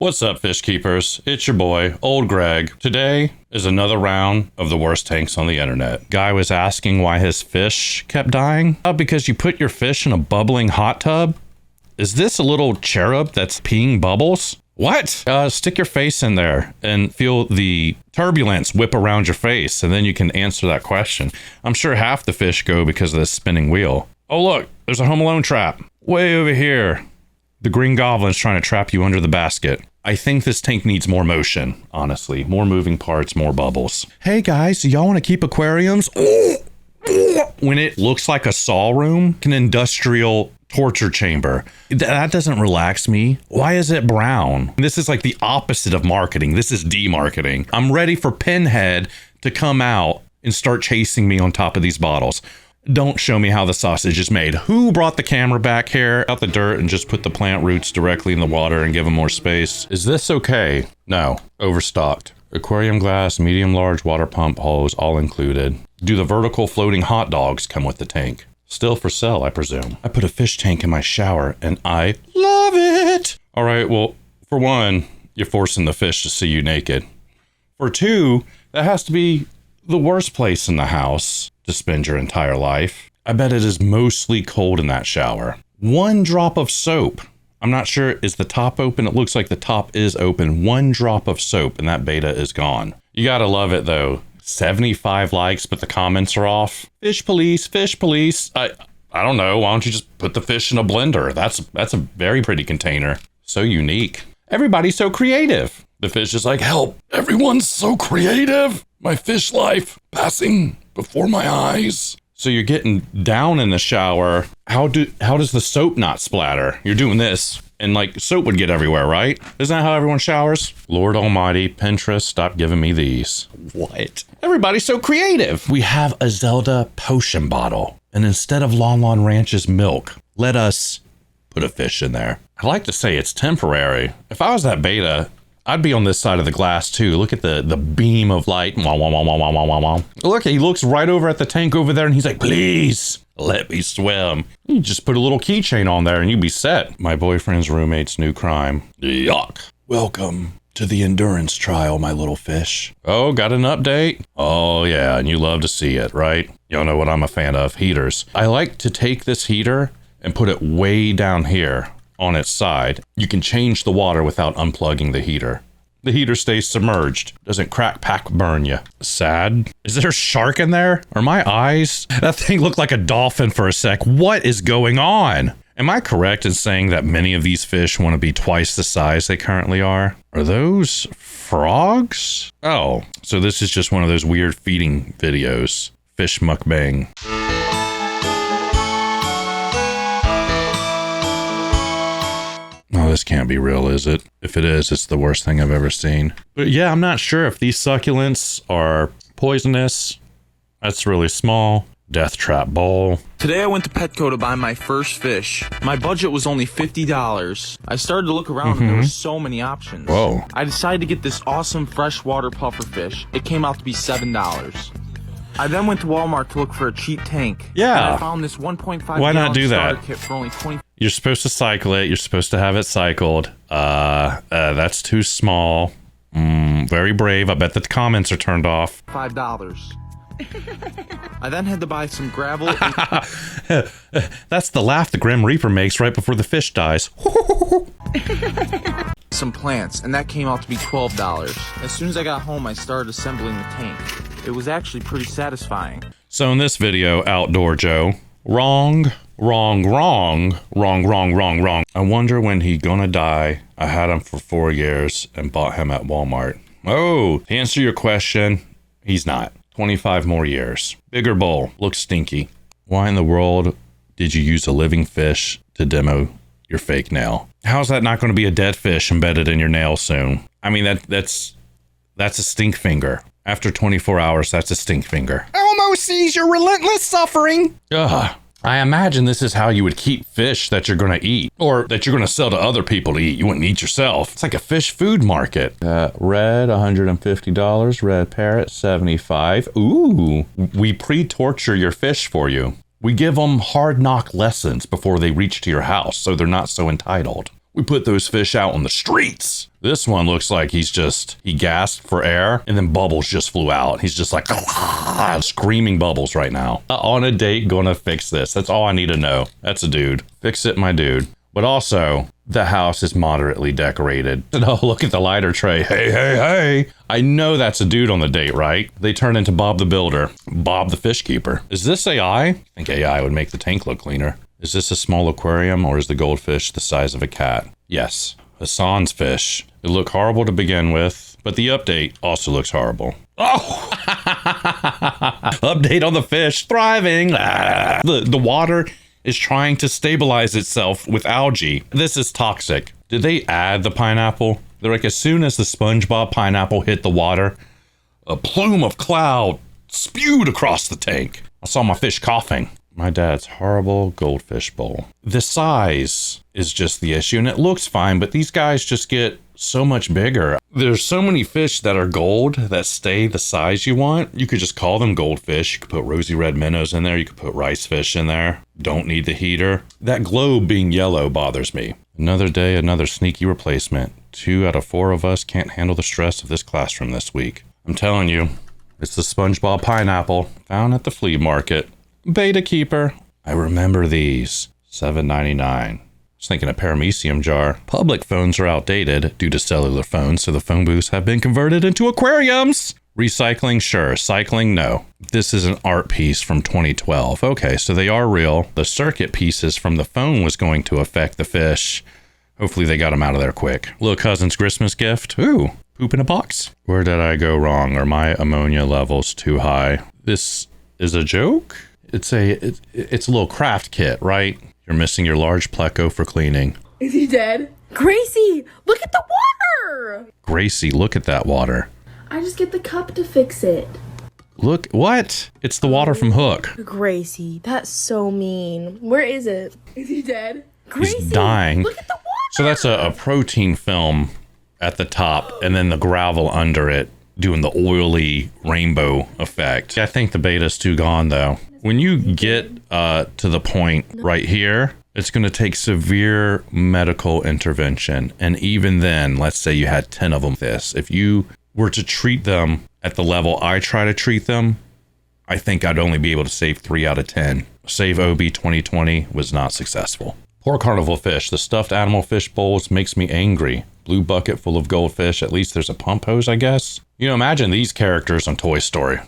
What's up, fish keepers? It's your boy, Old Gregg. Today is another round of the worst tanks on the internet. Guy was asking why his fish kept dying. Because you put your fish in a bubbling hot tub? Is this a little cherub that's peeing bubbles? What? Stick your face in there and feel the turbulence whip around your face, and then you can answer that question. I'm sure half the fish go because of this spinning wheel. Oh look, there's a Home Alone trap. Way over here. The Green Goblin's trying to trap you under the basket. I think this tank needs more motion, honestly. More moving parts, more bubbles. Hey guys, do y'all want to keep aquariums? When it looks like a saw room, an industrial torture chamber. That doesn't relax me. Why is it brown? This is like the opposite of marketing. This is demarketing. I'm ready for Pinhead to come out and start chasing me on top of these bottles. Don't show me how the sausage is made. Who brought the camera back here out the dirt and just put the plant roots directly in the water and give them more space? Is this okay? No. Overstocked. Aquarium glass, medium large water pump hose, all included. Do the vertical floating hot dogs come with the tank? Still for sale, I presume. I put a fish tank in my shower and I love it. All right, well, for one, you're forcing the fish to see you naked. For two, that has to be the worst place in the house to spend your entire life. I bet it is mostly cold in that shower. One drop of soap. I'm not sure, is the top open? It looks like the top is open. One drop of soap and that beta is gone. You gotta love it though. 75 likes, but the comments are off. Fish police, fish police. I don't know. Why don't you just put the fish in a blender? That's a very pretty container. So unique. Everybody's so creative. The fish is like, help. Everyone's so creative. My fish life passing before my eyes. So you're getting down in the shower. How does the soap not splatter? You're doing this and like soap would get everywhere, right? Isn't that how everyone showers? Lord almighty, Pinterest, stop giving me these. What? Everybody's so creative. We have a Zelda potion bottle. And instead of Lon Lon Ranch's milk, let us put a fish in there. I like to say it's temporary. If I was that beta, I'd be on this side of the glass too. Look at the beam of light. Wah, wah, wah, wah, wah, wah, wah, wah. Look, he looks right over at the tank over there and he's like, please let me swim. You just put a little keychain on there and you'd be set. My boyfriend's roommate's new crime. Yuck. Welcome to the endurance trial, my little fish. Oh, got an update? Oh yeah, and you love to see it, right? Y'all know what I'm a fan of, heaters. I like to take this heater and put it way down here on its side. You can change the water without unplugging the heater. The heater stays submerged. Doesn't crack pack burn you. Sad. Is there a shark in there? Are my eyes? That thing looked like a dolphin for a sec. What is going on? Am I correct in saying that many of these fish want to be twice the size they currently are? Are those frogs? Oh, so this is just one of those weird feeding videos. Fish mukbang. Oh, this can't be real, is it? If it is, it's the worst thing I've ever seen. But yeah, I'm not sure if these succulents are poisonous. That's really small. Death trap bowl. Today I went to Petco to buy my first fish. My budget was only $50. I started to look around and there were so many options. Whoa. I decided to get this awesome freshwater puffer fish. It came out to be $7. I then went to Walmart to look for a cheap tank. Yeah. And I found this 1.5 Why not do that? Kit for only $20. You're supposed to cycle it. You're supposed to have it cycled. That's too small. Very brave. I bet that the comments are turned off. $5. I then had to buy some gravel. That's the laugh the Grim Reaper makes right before the fish dies. Some plants, and that came out to be $12. As soon as I got home, I started assembling the tank. It was actually pretty satisfying. So in this video, Outdoor Joe, wrong. I wonder when he gonna die. I had him for 4 years and bought him at Walmart. Oh, to answer your question, he's not. 25 more years. Bigger bowl, looks stinky. Why in the world did you use a living fish to demo your fake nail? How's that not going to be a dead fish embedded in your nail soon? I mean, that's a stink finger. After 24 hours, that's a stink finger. Elmo sees your relentless suffering. Ugh. I imagine this is how you would keep fish that you're going to eat, or that you're going to sell to other people to eat. You wouldn't eat yourself. It's like a fish food market. Red, $150. Red parrot, $75. Ooh, we pre-torture your fish for you. We give them hard knock lessons before they reach to your house, so they're not so entitled. We put those fish out on the streets. This one looks like he gasped for air and then bubbles just flew out. He's just like screaming bubbles right now. On a date, gonna fix this. That's all I need to know. That's a dude. Fix it, my dude. But also, the house is moderately decorated. Oh, look at the lighter tray. Hey, hey, hey. I know that's a dude on the date, right? They turn into Bob the Builder. Bob the Fishkeeper. Is this AI? I think AI would make the tank look cleaner. Is this a small aquarium or is the goldfish the size of a cat? Yes. Hassan's fish. It looked horrible to begin with, but the update also looks horrible. Oh! Update on the fish. Thriving. The water is trying to stabilize itself with algae. This is toxic. Did they add the pineapple? They're like, as soon as the SpongeBob pineapple hit the water, a plume of cloud spewed across the tank. I saw my fish coughing. My dad's horrible goldfish bowl. The size is just the issue, and it looks fine, but these guys just get so much bigger. There's so many fish that are gold that stay the size you want. You could just call them goldfish. You could put rosy red minnows in there. You could put rice fish in there. Don't need the heater. That globe being yellow bothers me. Another day, another sneaky replacement. 2 out of 4 of us can't handle the stress of this classroom this week. I'm telling you, it's the SpongeBob pineapple found at the flea market. Betta keeper. I remember these. $7.99. I was thinking a paramecium jar. Public phones are outdated due to cellular phones, so the phone booths have been converted into aquariums. Recycling, sure. Cycling, no. This is an art piece from 2012. Okay, so they are real. The circuit pieces from the phone was going to affect the fish. Hopefully they got them out of there quick. Little cousin's Christmas gift. Ooh, poop in a box. Where did I go wrong? Are my ammonia levels too high? This is a joke? It's a little craft kit, right? You're missing your large pleco for cleaning. Is he dead? Gracie, look at the water! Gracie, look at that water. I just get the cup to fix it. Look, what? It's the water from Hook. Gracie, that's so mean. Where is it? Is he dead? Gracie, he's dying. Look at the water! So that's a protein film at the top and then the gravel under it doing the oily rainbow effect. I think the beta's too gone though. When you get to the point right here, it's going to take severe medical intervention. And even then, let's say you had 10 of them. If you were to treat them at the level I try to treat them, I think I'd only be able to save 3 out of 10. Save OB 2020 was not successful. Poor carnival fish. The stuffed animal fish bowls makes me angry. Blue bucket full of goldfish. At least there's a pump hose, I guess. You know, imagine these characters on Toy Story.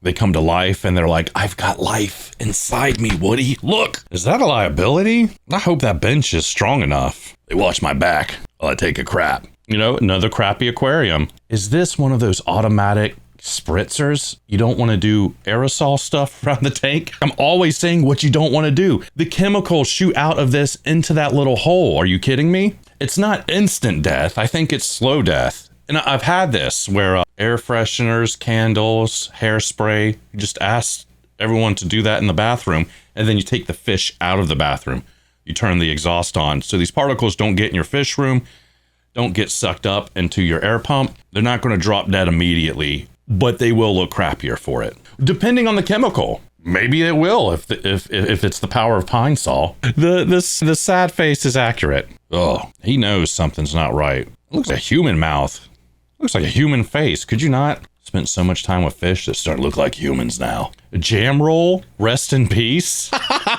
They come to life and they're like, I've got life inside me, Woody. Look, is that a liability? I hope that bench is strong enough. They watch my back while I take a crap. You know, another crappy aquarium. Is this one of those automatic spritzers? You don't want to do aerosol stuff around the tank? I'm always saying what you don't want to do. The chemicals shoot out of this into that little hole. Are you kidding me? It's not instant death. I think it's slow death. And I've had this where air fresheners, candles, hairspray, you just ask everyone to do that in the bathroom, and then you take the fish out of the bathroom. You turn the exhaust on. So these particles don't get in your fish room, don't get sucked up into your air pump. They're not going to drop dead immediately, but they will look crappier for it. Depending on the chemical. Maybe it will if it's the power of Pine Sol. The sad face is accurate. Oh, he knows something's not right. It looks like a human mouth. Looks like a human face. Could you not? Spent so much time with fish that start to look like humans now. Jam Roll, rest in peace.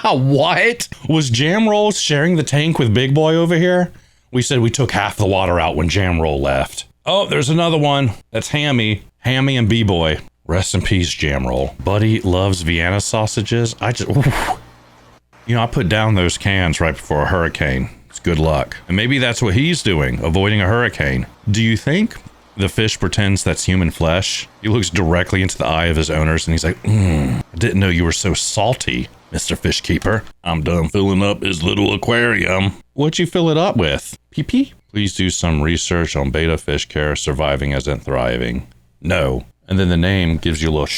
What? Was Jam Roll sharing the tank with Big Boy over here? We said we took half the water out when Jam Roll left. Oh, there's another one. That's Hammy and B-Boy. Rest in peace, Jam Roll. Buddy loves Vienna sausages. You know, I put down those cans right before a hurricane. It's good luck. And maybe that's what he's doing, avoiding a hurricane. Do you think the fish pretends that's human flesh? He looks directly into the eye of his owners and he's like, I didn't know you were so salty, Mr. Fishkeeper. I'm done filling up his little aquarium. What'd you fill it up with? Pee-pee? Please do some research on betta fish care, surviving as in thriving. No. And then the name gives you a little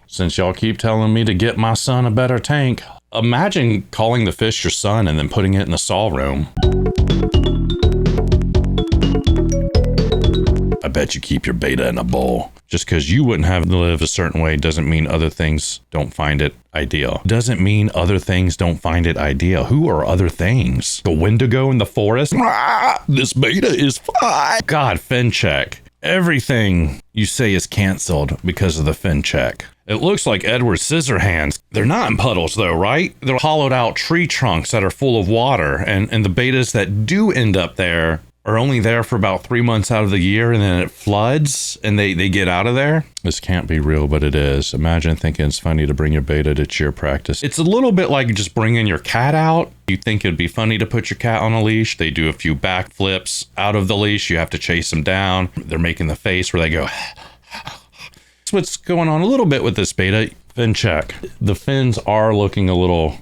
Since y'all keep telling me to get my son a better tank, imagine calling the fish your son and then putting it in the saw room. I bet you keep your beta in a bowl. Just because you wouldn't have to live a certain way doesn't mean other things don't find it ideal. Doesn't mean other things don't find it ideal. Who are other things? The Wendigo in the forest? This beta is fine. God, fin check. Everything you say is canceled because of the fin check. It looks like Edward Scissorhands. They're not in puddles though, right? They're hollowed out tree trunks that are full of water. And the betas that do end up there are only there for about 3 months out of the year, and then it floods and they get out of there. This can't be real, but it is. Imagine thinking it's funny to bring your beta to cheer practice. It's a little bit like just bringing your cat out. You think it'd be funny to put your cat on a leash. They do a few backflips out of the leash. You have to chase them down. They're making the face where they go. That's what's going on a little bit with this beta. Fin check. The fins are looking a little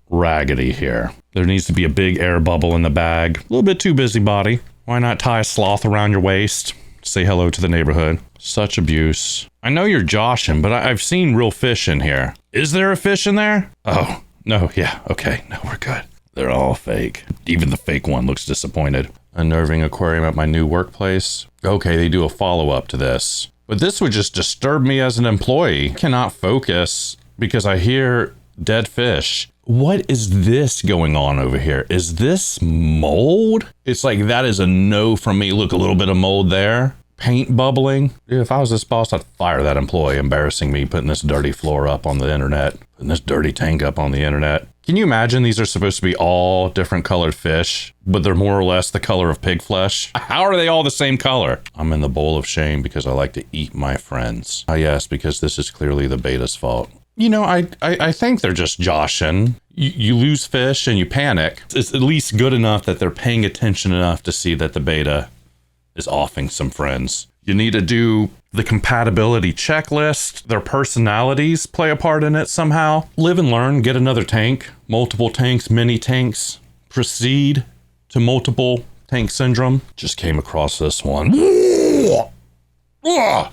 raggedy here. There needs to be a big air bubble in the bag. A little bit too busybody. Why not tie a sloth around your waist? Say hello to the neighborhood. Such abuse. I know you're joshing, but I've seen real fish in here. Is there a fish in there? Oh, no, yeah, okay, no, we're good. They're all fake. Even the fake one looks disappointed. Unnerving aquarium at my new workplace. Okay, they do a follow-up to this. But this would just disturb me as an employee. I cannot focus because I hear dead fish. What is this going on over here? Is this mold? It's like, that is a no from me. Look, a little bit of mold there. Paint bubbling. Dude, if I was this boss, I'd fire that employee embarrassing me, putting this dirty floor up on the internet, putting this dirty tank up on the internet. Can you imagine these are supposed to be all different colored fish, but they're more or less the color of pig flesh? How are they all the same color? I'm in the bowl of shame because I like to eat my friends. Ah, yes, because this is clearly the beta's fault. You know, I think they're just joshing. You lose fish and you panic. It's at least good enough that they're paying attention enough to see that the beta is offing some friends. You need to do the compatibility checklist. Their personalities play a part in it somehow. Live and learn, get another tank, multiple tanks, mini tanks, proceed to multiple tank syndrome. Just came across this one. Oh.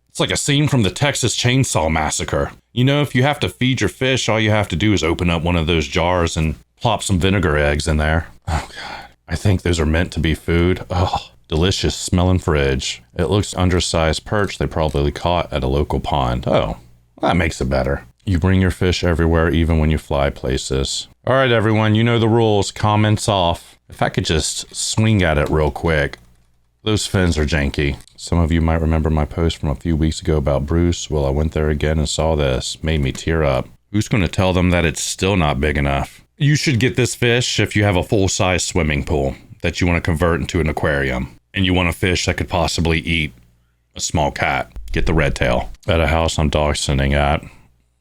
It's like a scene from the Texas Chainsaw Massacre. You know, if you have to feed your fish, all you have to do is open up one of those jars and plop some vinegar eggs in there. Oh, God. I think those are meant to be food. Oh, delicious smelling fridge. It looks undersized perch they probably caught at a local pond. Oh, that makes it better. You bring your fish everywhere, even when you fly places. All right, everyone, you know the rules. Comments off. If I could just swing at it real quick. Those fins are janky. Some of you might remember my post from a few weeks ago about Bruce. Well, I went there again and saw this. Made me tear up. Who's going to tell them that it's still not big enough? You should get this fish if you have a full-size swimming pool that you want to convert into an aquarium. And you want a fish that could possibly eat a small cat. Get the red tail. At a house I'm dog sitting at.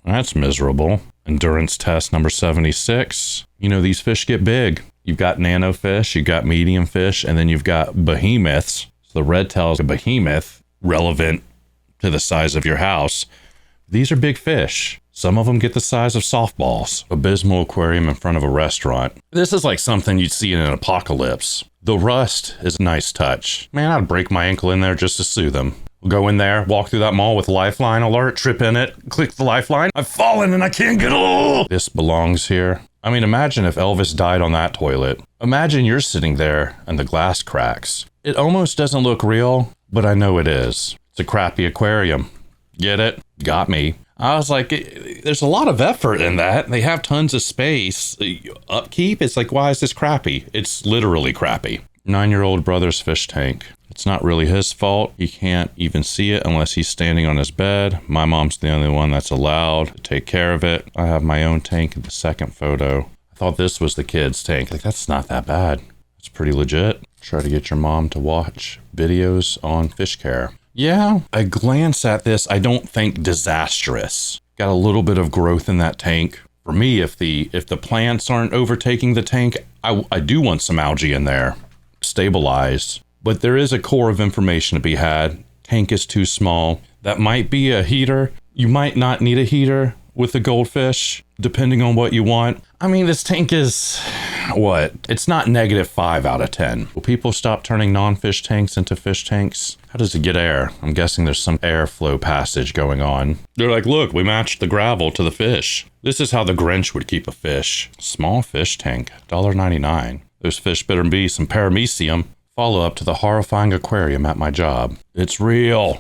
That's miserable. Endurance test number 76. You know, these fish get big. You've got nano fish, you've got medium fish, and then you've got behemoths. So the red tail is a behemoth, relevant to the size of your house. These are big fish. Some of them get the size of softballs. Abysmal aquarium in front of a restaurant. This is like something you'd see in an apocalypse. The rust is a nice touch. Man, I'd break my ankle in there just to soothe them. Go in there, walk through that mall with lifeline alert, trip in it, click the lifeline. I've fallen and I can't get up. This belongs here. I mean, imagine if Elvis died on that toilet. Imagine you're sitting there and the glass cracks. It almost doesn't look real, but I know it is. It's a crappy aquarium. Get it? Got me. I was like, there's a lot of effort in that. They have tons of space. Upkeep, it's like, why is this crappy? It's literally crappy. 9-year-old brother's fish tank. It's not really his fault. He can't even see it unless he's standing on his bed. My mom's the only one that's allowed to take care of it. I have my own tank in the second photo. I thought this was the kid's tank. Like, that's not that bad. It's pretty legit. Try to get your mom to watch videos on fish care. Yeah, I glance at this. I don't think disastrous. Got a little bit of growth in that tank. For me, if the plants aren't overtaking the tank, I do want some algae in there. Stabilized. But there is a core of information to be had. Tank is too small. That might be a heater. You might not need a heater with the goldfish, depending on what you want. I mean, this tank is, what? It's not -5 out of 10. Will people stop turning non-fish tanks into fish tanks? How does it get air? I'm guessing there's some airflow passage going on. They're like, look, we matched the gravel to the fish. This is how the Grinch would keep a fish. Small fish tank, $1.99. Those fish better be some paramecium. Follow up to the horrifying aquarium at my job. It's real.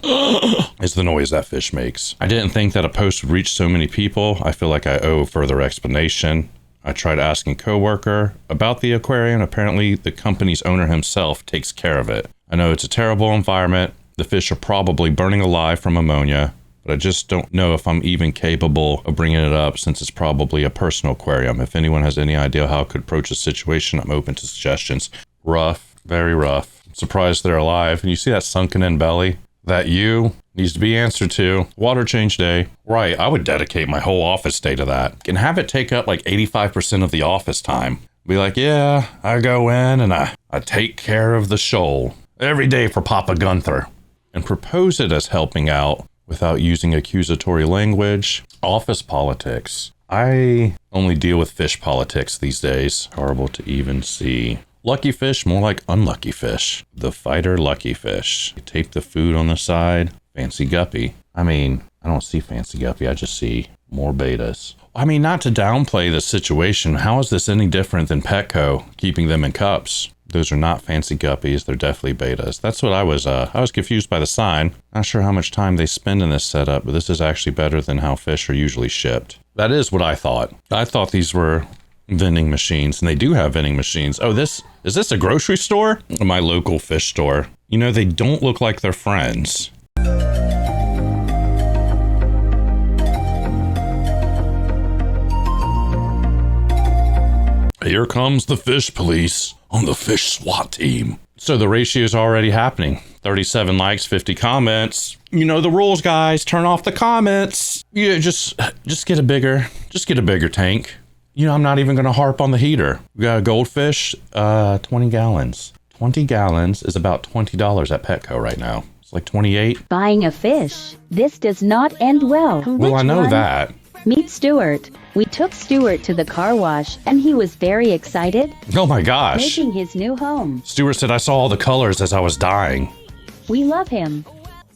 Is the noise that fish makes. I didn't think that a post would reach so many people. I feel like I owe further explanation. I tried asking coworker about the aquarium. Apparently the company's owner himself takes care of it. I know it's a terrible environment. The fish are probably burning alive from ammonia, but I just don't know if I'm even capable of bringing it up since it's probably a personal aquarium. If anyone has any idea how I could approach the situation, I'm open to suggestions. Rough, very rough. I'm surprised they're alive. And you see that sunken in belly? That needs to be answered to. Water change day. Right, I would dedicate my whole office day to that. And have it take up like 85% of the office time. Be like, yeah, I go in and I take care of the shoal every day for Papa Gunther. And propose it as helping out without using accusatory language. Office politics. I only deal with fish politics these days. Horrible to even see. Lucky fish, more like unlucky fish. The fighter lucky fish. You tape the food on the side. Fancy guppy. I mean, I don't see fancy guppy. I just see more betas. I mean, not to downplay the situation. How is this any different than Petco keeping them in cups? Those are not fancy guppies. They're definitely betas. That's what I was confused by the sign. Not sure how much time they spend in this setup, but this is actually better than how fish are usually shipped. That is what I thought. I thought these were vending machines, and they do have vending machines. Oh, is this a grocery store? My local fish store. You know, they don't look like they're friends. Here comes the fish police on the fish SWAT team. So the ratio is already happening. 37 likes, 50 comments. You know the rules, guys. Turn off the comments. Yeah, just get a bigger tank. You know, I'm not even going to harp on the heater. We got a goldfish, 20 gallons. 20 gallons is about $20 at Petco right now. It's like 28. Buying a fish. This does not end well. Well, I know that. Meet Stuart. We took Stuart to the car wash and he was very excited. Oh my gosh. Making his new home. Stuart said I saw all the colors as I was dying. We love him.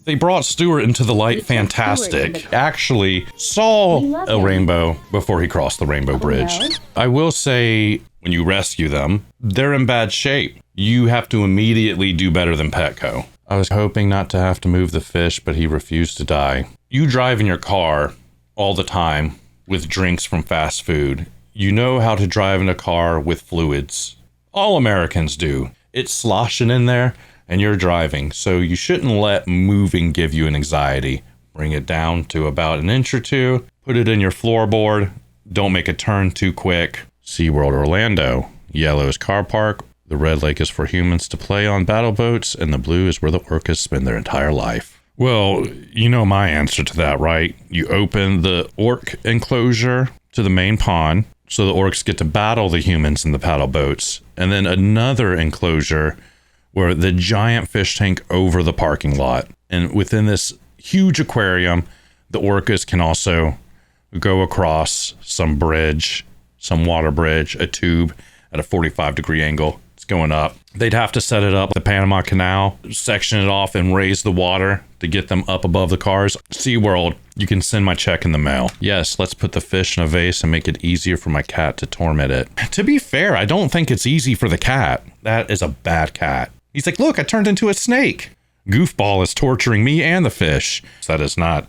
They brought Stuart into the light. Fantastic. Actually saw a rainbow before he crossed the rainbow bridge. No. I will say when you rescue them, they're in bad shape. You have to immediately do better than Petco. I was hoping not to have to move the fish, but he refused to die. You drive in your car all the time with drinks from fast food. You know how to drive in a car with fluids. All Americans do. It's sloshing in there and you're driving. So you shouldn't let moving give you an anxiety. Bring it down to about an inch or two. Put it in your floorboard. Don't make a turn too quick. SeaWorld Orlando. Yellow is car park. The red lake is for humans to play on battle boats. And the blue is where the orcas spend their entire life. Well, you know my answer to that, right? You open the orc enclosure to the main pond, so the orcs get to battle the humans in the paddle boats, and then another enclosure where the giant fish tank over the parking lot. And within this huge aquarium, the orcas can also go across some bridge, some water bridge, a tube at a 45-degree angle. It's going up. They'd have to set it up the Panama Canal, section it off and raise the water to get them up above the cars. SeaWorld, you can send my check in the mail. Yes, let's put the fish in a vase and make it easier for my cat to torment it. To be fair, I don't think it's easy for the cat. That is a bad cat. He's like, look, I turned into a snake. Goofball is torturing me and the fish. So that is not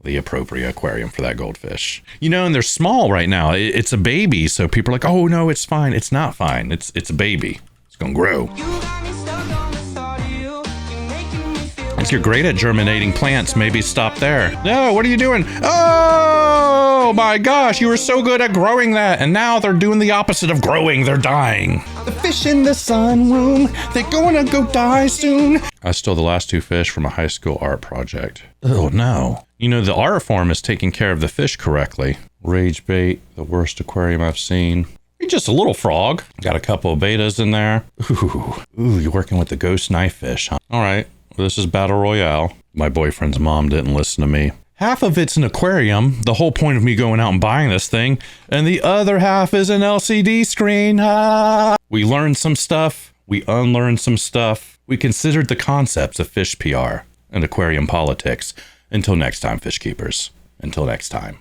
the appropriate aquarium for that goldfish. You know, and they're small right now. It's a baby, so people are like, oh no, it's fine. It's not fine. It's a baby. It's gonna grow. If you're great at germinating plants, maybe stop there. No, what are you doing? Oh my gosh, you were so good at growing that, and now they're doing the opposite of growing, they're dying. The fish in the sunroom, they're gonna go die soon. I stole the last 2 fish from a high school art project. Oh no. You know, the art form is taking care of the fish correctly. Rage bait, the worst aquarium I've seen. You're just a little frog. Got a couple of betas in there. Ooh, you're working with the ghost knife fish, huh? All right. This is Battle Royale. My boyfriend's mom didn't listen to me. Half of it's an aquarium, the whole point of me going out and buying this thing, and the other half is an LCD screen. We learned some stuff. We unlearned some stuff. We considered the concepts of fish PR and aquarium politics. Until next time, fish keepers. Until next time.